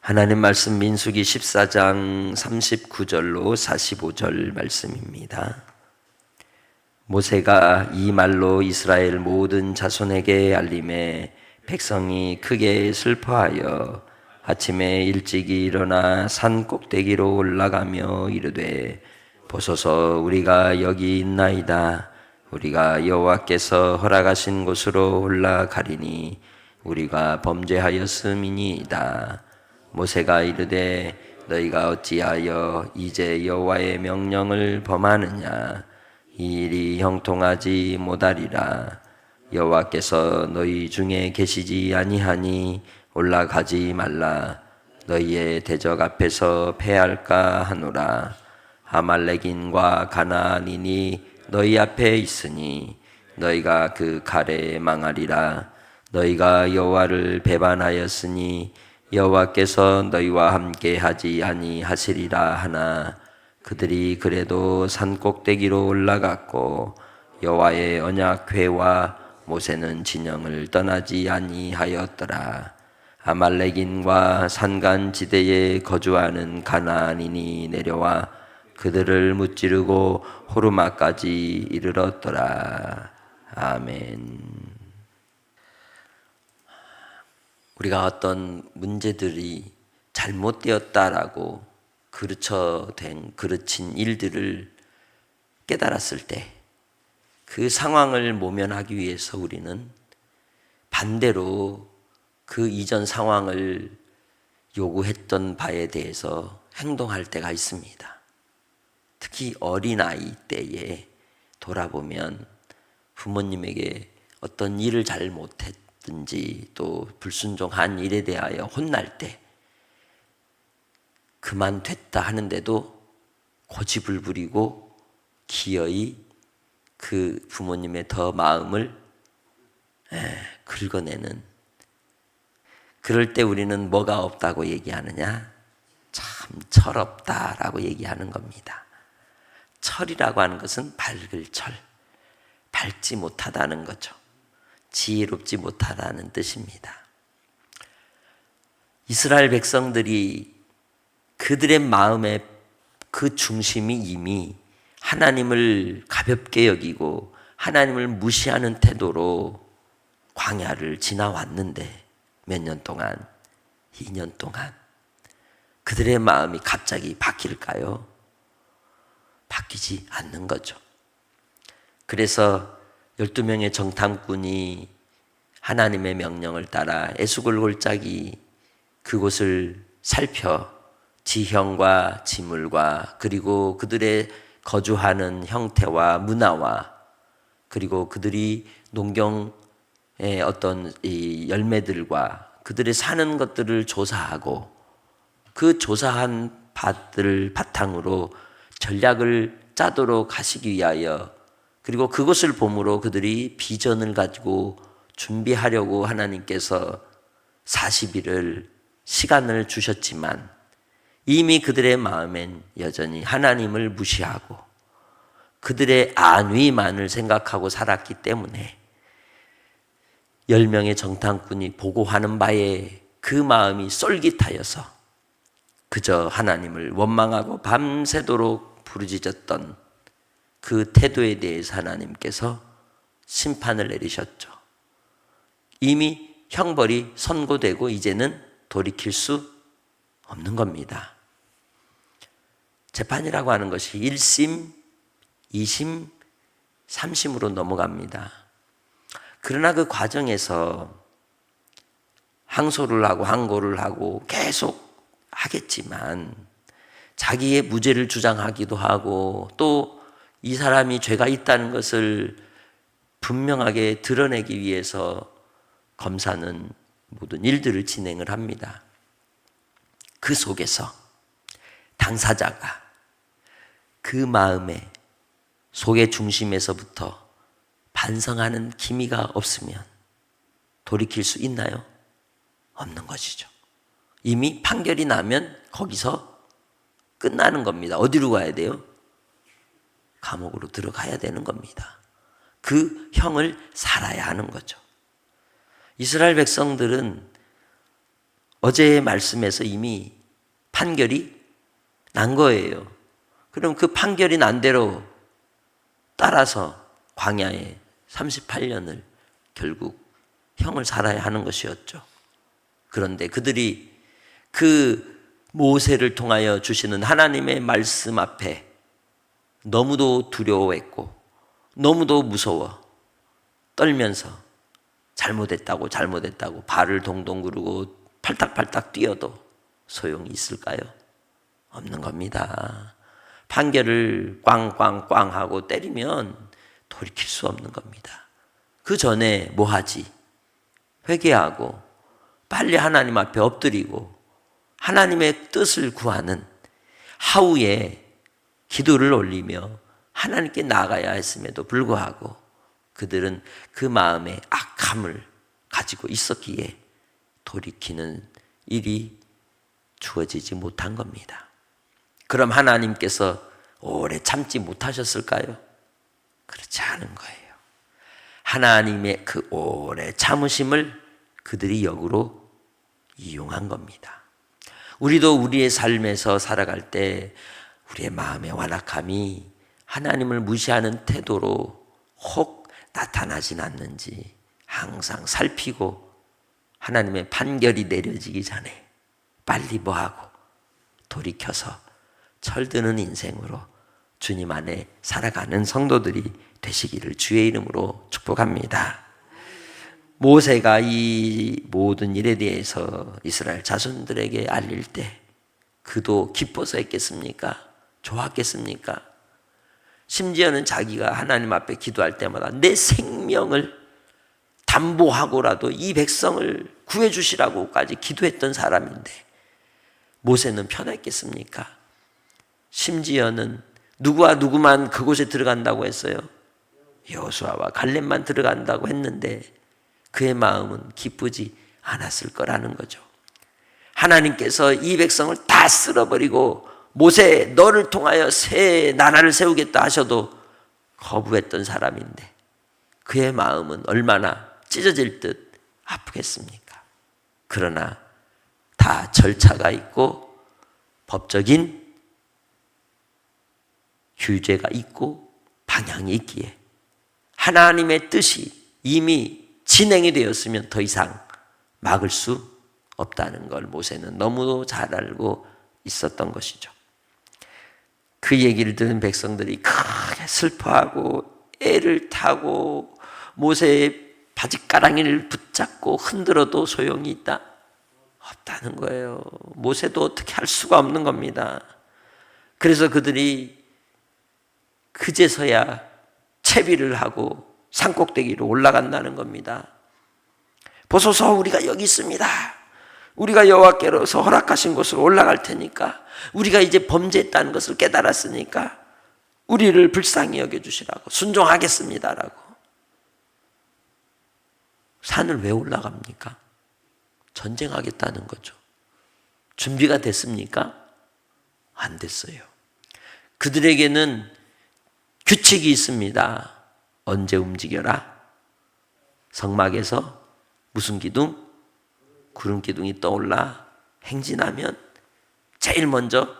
하나님 말씀 민수기 14장 39절로 45절 말씀입니다. 모세가 이 말로 이스라엘 모든 자손에게 알림해 백성이 크게 슬퍼하여 아침에 일찍이 일어나 산 꼭대기로 올라가며 이르되 보소서 우리가 여기 있나이다. 우리가 여호와께서 허락하신 곳으로 올라가리니 우리가 범죄하였음이니이다. 모세가 이르되 너희가 어찌하여 이제 여호와의 명령을 범하느냐. 이 일이 형통하지 못하리라. 여호와께서 너희 중에 계시지 아니하니 올라가지 말라. 너희의 대적 앞에서 패할까 하노라. 아말렉인과 가나안인이 너희 앞에 있으니 너희가 그 칼에 망하리라. 너희가 여호와를 배반하였으니 여호와께서 너희와 함께 하지 아니하시리라 하나 그들이 그래도 산 꼭대기로 올라갔고 여호와의 언약궤와 모세는 진영을 떠나지 아니하였더라. 아말렉인과 산간지대에 거주하는 가나안인이 내려와 그들을 무찌르고 호르마까지 이르렀더라. 아멘. 우리가 어떤 문제들이 잘못되었다라고 그르친 일들을 깨달았을 때 그 상황을 모면하기 위해서 우리는 반대로 그 이전 상황을 요구했던 바에 대해서 행동할 때가 있습니다. 특히 어린아이 때에 돌아보면 부모님에게 어떤 일을 잘못했든지 또 불순종한 일에 대하여 혼날 때 그만 됐다 하는데도 고집을 부리고 기어이 그 부모님의 더 마음을 긁어내는, 그럴 때 우리는 뭐가 없다고 얘기하느냐? 참 철없다라고 얘기하는 겁니다. 철이라고 하는 것은 밝을 철, 밝지 못하다는 거죠. 지혜롭지 못하다는 뜻입니다. 이스라엘 백성들이 그들의 마음의 그 중심이 이미 하나님을 가볍게 여기고 하나님을 무시하는 태도로 광야를 지나왔는데 몇 년 동안, 2년 동안 그들의 마음이 갑자기 바뀔까요? 바뀌지 않는 거죠. 그래서 12명의 정탐꾼이 하나님의 명령을 따라 에스골 골짜기 그곳을 살펴 지형과 지물과 그리고 그들의 거주하는 형태와 문화와 그리고 그들이 농경의 어떤 이 열매들과 그들의 사는 것들을 조사하고 그 조사한 바들을 바탕으로 전략을 짜도록 하시기 위하여 그리고 그것을 보므로 그들이 비전을 가지고 준비하려고 하나님께서 40일을 시간을 주셨지만 이미 그들의 마음엔 여전히 하나님을 무시하고 그들의 안위만을 생각하고 살았기 때문에 10명의 정탐꾼이 보고하는 바에 그 마음이 쏠깃하여서 그저 하나님을 원망하고 밤새도록 부르짖었던 그 태도에 대해서 하나님께서 심판을 내리셨죠. 이미 형벌이 선고되고 이제는 돌이킬 수 없는 겁니다. 재판이라고 하는 것이 1심, 2심, 3심으로 넘어갑니다. 그러나 그 과정에서 항소를 하고 항고를 하고 계속 하겠지만 자기의 무죄를 주장하기도 하고 또 이 사람이 죄가 있다는 것을 분명하게 드러내기 위해서 검사는 모든 일들을 진행을 합니다. 그 속에서 당사자가 그 마음의 속의 중심에서부터 반성하는 기미가 없으면 돌이킬 수 있나요? 없는 것이죠. 이미 판결이 나면 거기서 끝나는 겁니다. 어디로 가야 돼요? 감옥으로 들어가야 되는 겁니다. 그 형을 살아야 하는 거죠. 이스라엘 백성들은 어제의 말씀에서 이미 판결이 난 거예요. 그럼 그 판결이 난 대로 따라서 광야에 38년을 결국 형을 살아야 하는 것이었죠. 그런데 그들이 그 모세를 통하여 주시는 하나님의 말씀 앞에 너무도 두려워했고 너무도 무서워 떨면서 잘못했다고 발을 동동 구르고 팔딱팔딱 뛰어도 소용이 있을까요? 없는 겁니다. 판결을 꽝꽝꽝 하고 때리면 돌이킬 수 없는 겁니다. 그 전에 뭐 하지? 회개하고 빨리 하나님 앞에 엎드리고 하나님의 뜻을 구하는 하루에 기도를 올리며 하나님께 나아가야 했음에도 불구하고 그들은 그 마음에 악함을 가지고 있었기에 돌이키는 일이 주어지지 못한 겁니다. 그럼 하나님께서 오래 참지 못하셨을까요? 그렇지 않은 거예요. 하나님의 그 오래 참으심을 그들이 역으로 이용한 겁니다. 우리도 우리의 삶에서 살아갈 때 우리의 마음의 완악함이 하나님을 무시하는 태도로 혹 나타나진 않는지 항상 살피고 하나님의 판결이 내려지기 전에 빨리 뭐하고 돌이켜서 철드는 인생으로 주님 안에 살아가는 성도들이 되시기를 주의 이름으로 축복합니다. 모세가 이 모든 일에 대해서 이스라엘 자손들에게 알릴 때 그도 기뻐서 했겠습니까? 좋았겠습니까? 심지어는 자기가 하나님 앞에 기도할 때마다 내 생명을 담보하고라도 이 백성을 구해주시라고까지 기도했던 사람인데 모세는 편했겠습니까? 심지어는 누구와 누구만 그곳에 들어간다고 했어요? 여호수아와 갈렙만 들어간다고 했는데 그의 마음은 기쁘지 않았을 거라는 거죠. 하나님께서 이 백성을 다 쓸어버리고 모세 너를 통하여 새 나라를 세우겠다 하셔도 거부했던 사람인데 그의 마음은 얼마나 찢어질 듯 아프겠습니까? 그러나 다 절차가 있고 법적인 규제가 있고 방향이 있기에 하나님의 뜻이 이미 진행이 되었으면 더 이상 막을 수 없다는 걸 모세는 너무 잘 알고 있었던 것이죠. 그 얘기를 들은 백성들이 크게 슬퍼하고 애를 타고 모세의 바짓가랑이를 붙잡고 흔들어도 소용이 있다? 없다는 거예요. 모세도 어떻게 할 수가 없는 겁니다. 그래서 그들이 그제서야 채비를 하고 산꼭대기로 올라간다는 겁니다. 보소서 우리가 여기 있습니다. 우리가 여호와께로서 허락하신 곳으로 올라갈 테니까 우리가 이제 범죄했다는 것을 깨달았으니까 우리를 불쌍히 여겨주시라고 순종하겠습니다라고. 산을 왜 올라갑니까? 전쟁하겠다는 거죠. 준비가 됐습니까? 안 됐어요. 그들에게는 규칙이 있습니다. 언제 움직여라? 성막에서 무슨 기둥? 구름 기둥이 떠올라 행진하면 제일 먼저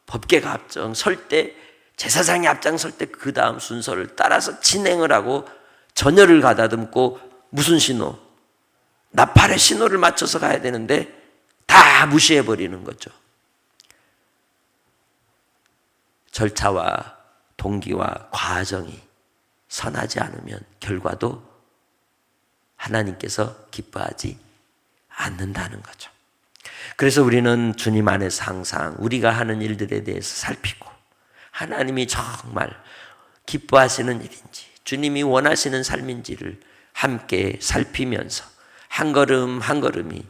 법궤가 앞장설 때 제사장이 앞장설 때 그 다음 순서를 따라서 진행을 하고 전열을 가다듬고 무슨 신호? 나팔의 신호를 맞춰서 가야 되는데 다 무시해버리는 거죠. 절차와 동기와 과정이 선하지 않으면 결과도 하나님께서 기뻐하지 않는다는 거죠. 그래서 우리는 주님 안에서 항상 우리가 하는 일들에 대해서 살피고 하나님이 정말 기뻐하시는 일인지 주님이 원하시는 삶인지를 함께 살피면서 한 걸음 한 걸음이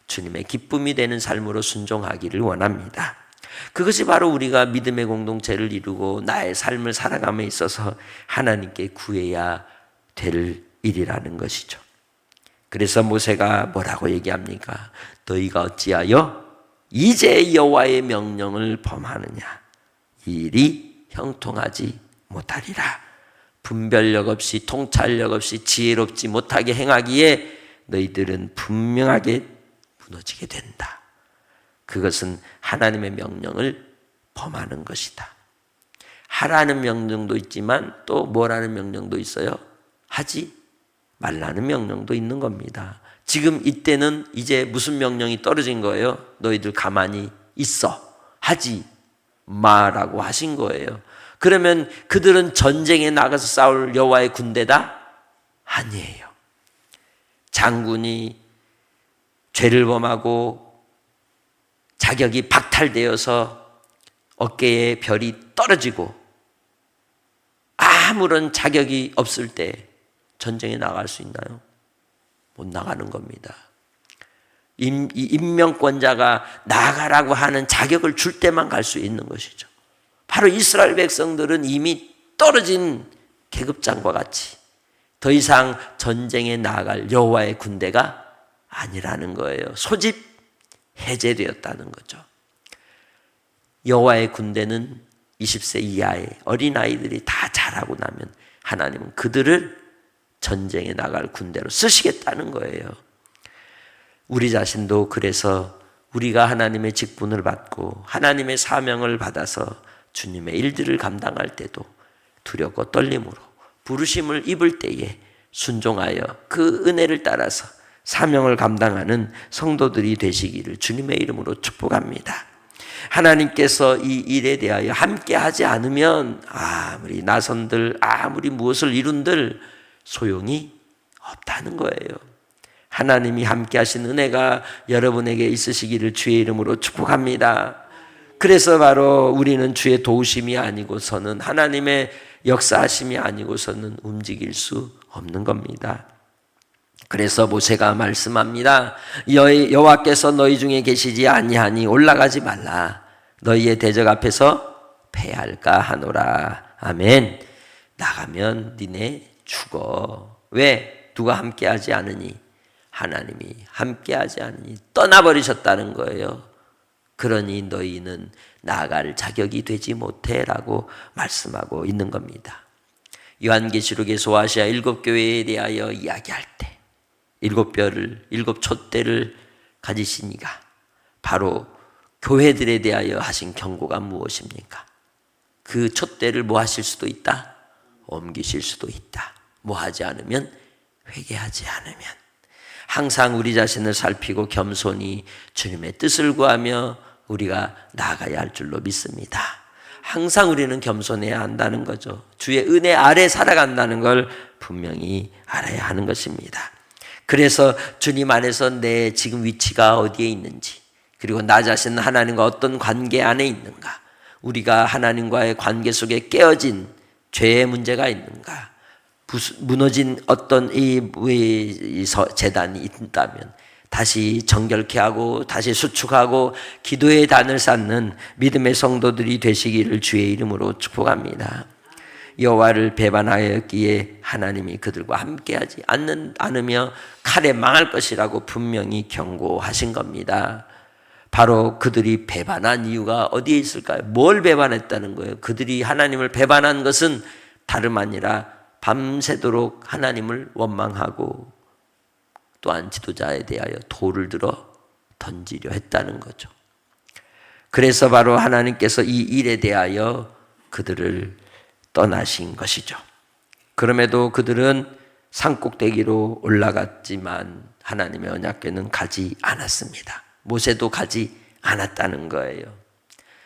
주님의 기쁨이 되는 삶으로 순종하기를 원합니다. 그것이 바로 우리가 믿음의 공동체를 이루고 나의 삶을 살아감에 있어서 하나님께 구해야 될 일이라는 것이죠. 그래서 모세가 뭐라고 얘기합니까? 너희가 어찌하여 이제 여호와의 명령을 범하느냐? 이 일이 형통하지 못하리라. 분별력 없이 통찰력 없이 지혜롭지 못하게 행하기에 너희들은 분명하게 무너지게 된다. 그것은 하나님의 명령을 범하는 것이다. 하라는 명령도 있지만 또 뭐라는 명령도 있어요? 하지 말라는 명령도 있는 겁니다. 지금 이때는 이제 무슨 명령이 떨어진 거예요? 너희들 가만히 있어. 하지 마라고 하신 거예요. 그러면 그들은 전쟁에 나가서 싸울 여호와의 군대다? 아니에요. 장군이 죄를 범하고 자격이 박탈되어서 어깨에 별이 떨어지고 아무런 자격이 없을 때 전쟁에 나갈 수 있나요? 못 나가는 겁니다. 임명권자가 나가라고 하는 자격을 줄 때만 갈 수 있는 것이죠. 바로 이스라엘 백성들은 이미 떨어진 계급장과 같이 더 이상 전쟁에 나갈 여호와의 군대가 아니라는 거예요. 소집 해제되었다는 거죠. 여호와의 군대는 20세 이하의 어린아이들이 다 자라고 나면 하나님은 그들을 전쟁에 나갈 군대로 쓰시겠다는 거예요. 우리 자신도 그래서 우리가 하나님의 직분을 받고 하나님의 사명을 받아서 주님의 일들을 감당할 때도 두렵고 떨림으로 부르심을 입을 때에 순종하여 그 은혜를 따라서 사명을 감당하는 성도들이 되시기를 주님의 이름으로 축복합니다. 하나님께서 이 일에 대하여 함께 하지 않으면 아무리 나선들 아무리 무엇을 이룬들 소용이 없다는 거예요. 하나님이 함께 하신 은혜가 여러분에게 있으시기를 주의 이름으로 축복합니다. 그래서 바로 우리는 주의 도우심이 아니고서는 하나님의 역사하심이 아니고서는 움직일 수 없는 겁니다. 그래서 모세가 말씀합니다. 여호와께서 너희 중에 계시지 아니하니 올라가지 말라. 너희의 대적 앞에서 패할까 하노라. 아멘. 나가면 니네 죽어. 왜? 누가 함께하지 않으니? 하나님이 함께하지 않으니 떠나버리셨다는 거예요. 그러니 너희는 나아갈 자격이 되지 못해라고 말씀하고 있는 겁니다. 요한계시록의 소아시아 7교회에 대하여 이야기할 때 7 촛대를 가지신 이가 바로 교회들에 대하여 하신 경고가 무엇입니까? 그 촛대를 뭐 하실 수도 있다? 옮기실 수도 있다. 뭐 하지 않으면? 회개하지 않으면. 항상 우리 자신을 살피고 겸손히 주님의 뜻을 구하며 우리가 나아가야 할 줄로 믿습니다. 항상 우리는 겸손해야 한다는 거죠. 주의 은혜 아래 살아간다는 걸 분명히 알아야 하는 것입니다. 그래서 주님 안에서 내 지금 위치가 어디에 있는지, 그리고 나 자신은 하나님과 어떤 관계 안에 있는가, 우리가 하나님과의 관계 속에 깨어진 죄의 문제가 있는가, 무너진 어떤 이 재단이 있다면 다시 정결케 하고 다시 수축하고 기도의 단을 쌓는 믿음의 성도들이 되시기를 주의 이름으로 축복합니다. 여호와를 배반하였기에 하나님이 그들과 함께하지 않으며 칼에 망할 것이라고 분명히 경고하신 겁니다. 바로 그들이 배반한 이유가 어디에 있을까요? 뭘 배반했다는 거예요? 그들이 하나님을 배반한 것은 다름 아니라 밤새도록 하나님을 원망하고 또한 지도자에 대하여 돌을 들어 던지려 했다는 거죠. 그래서 바로 하나님께서 이 일에 대하여 그들을 떠나신 것이죠. 그럼에도 그들은 산꼭대기로 올라갔지만 하나님의 언약궤는 가지 않았습니다. 모세도 가지 않았다는 거예요.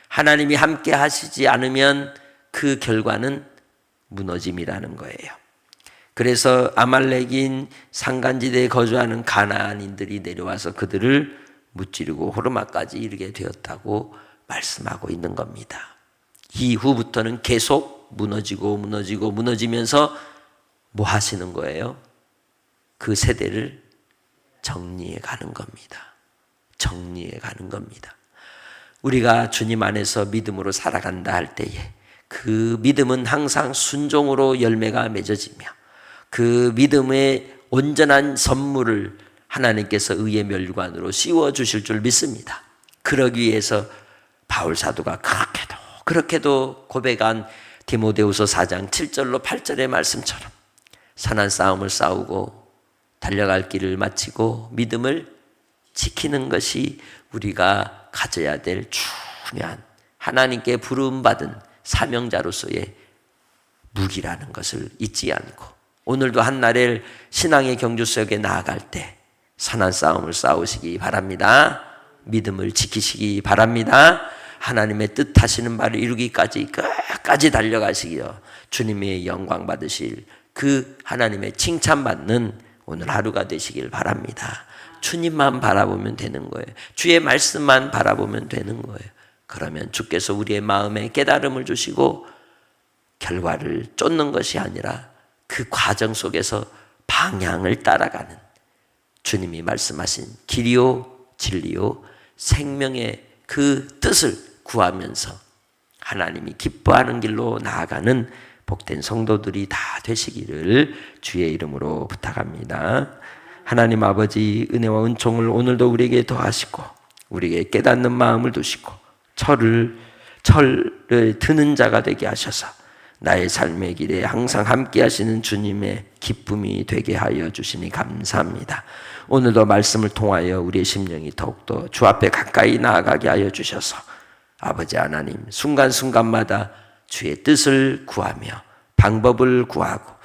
하나님이 함께 하시지 않으면 그 결과는 무너짐이라는 거예요. 그래서 아말렉인 산간지대에 거주하는 가나안인들이 내려와서 그들을 무찌르고 호르마까지 이르게 되었다고 말씀하고 있는 겁니다. 이후부터는 계속 무너지면서 뭐 하시는 거예요? 그 세대를 정리해 가는 겁니다. 정리해 가는 겁니다. 우리가 주님 안에서 믿음으로 살아간다 할 때에 그 믿음은 항상 순종으로 열매가 맺어지며 그 믿음의 온전한 선물을 하나님께서 의의 멸관으로 씌워 주실 줄 믿습니다. 그러기 위해서 바울 사도가 그렇게도 고백한 디모데후서 4장 7절로 8절의 말씀처럼 선한 싸움을 싸우고 달려갈 길을 마치고 믿음을 지키는 것이 우리가 가져야 될 중요한 하나님께 부름받은 사명자로서의 무기라는 것을 잊지 않고 오늘도 한나라를 신앙의 경주 속에 나아갈 때 선한 싸움을 싸우시기 바랍니다. 믿음을 지키시기 바랍니다. 하나님의 뜻하시는 바를 이루기까지 끝까지 달려가시기요 주님의 영광 받으실 그 하나님의 칭찬받는 오늘 하루가 되시길 바랍니다. 주님만 바라보면 되는 거예요. 주의 말씀만 바라보면 되는 거예요. 그러면 주께서 우리의 마음에 깨달음을 주시고 결과를 쫓는 것이 아니라 그 과정 속에서 방향을 따라가는 주님이 말씀하신 길이요 진리요 생명의 그 뜻을 구하면서 하나님이 기뻐하는 길로 나아가는 복된 성도들이 다 되시기를 주의 이름으로 부탁합니다. 하나님 아버지 은혜와 은총을 오늘도 우리에게 더하시고 우리에게 깨닫는 마음을 두시고 철을 드는 자가 되게 하셔서 나의 삶의 길에 항상 함께 하시는 주님의 기쁨이 되게 하여 주시니 감사합니다. 오늘도 말씀을 통하여 우리의 심령이 더욱더 주 앞에 가까이 나아가게 하여 주셔서 아버지 하나님 순간순간마다 주의 뜻을 구하며 방법을 구하고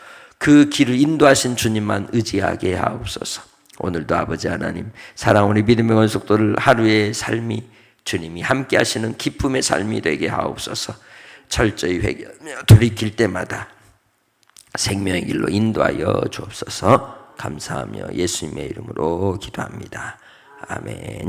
그 길을 인도하신 주님만 의지하게 하옵소서. 오늘도 아버지 하나님 사랑하는 믿음의 원속도를 하루의 삶이 주님이 함께 하시는 기쁨의 삶이 되게 하옵소서. 철저히 회개하며 돌이킬 때마다 생명의 길로 인도하여 주옵소서. 감사하며 예수님의 이름으로 기도합니다. 아멘.